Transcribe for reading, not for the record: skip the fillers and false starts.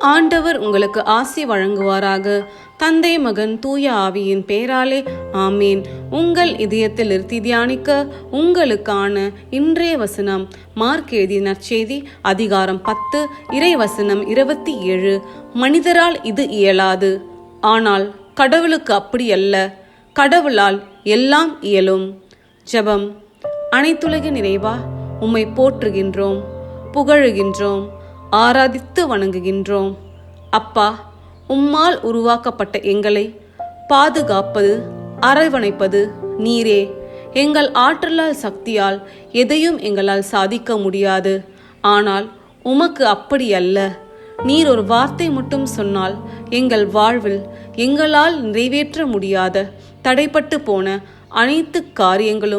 ஆண்டவர் உங்களுக்கு ஆசி வழங்குவாராக. தந்தை, மகன், தூய ஆவியின் பெயராலே ஆமேன். உங்கள் இதயத்தில் நிறுத்தி தியானிக்க உங்களுக்கான இன்றைய வசனம் மார்க் எழுதிய நற்செய்தி அதிகாரம் 10 இறைவசனம் 27. மனிதரால் இது இயலாது, ஆனால் கடவுளுக்கு அப்படியல்ல, கடவுளால் எல்லாம் இயலும். ஜெபம். அனைத்துலகின் இறைவா, உம்மை போற்றுகின்றோம், புகழுகின்றோம், ஆராதித்து வணங்குகின்றோம். அப்பா, உம்மால் உருவாக்கப்பட்ட எங்களை பாதுகாப்பது, அரவணைப்பது நீரே. எங்கள் ஆற்றலால், சக்தியால் எதையும் எங்களால் சாதிக்க முடியாது. ஆனால் உமக்கு அப்படி அல்ல. நீர் ஒரு வார்த்தை மட்டும் சொன்னால் எங்கள் வாழ்வில் எங்களால் நிறைவேற்ற முடியாத, தடைப்பட்டு போன அனைத்து காரியங்களும்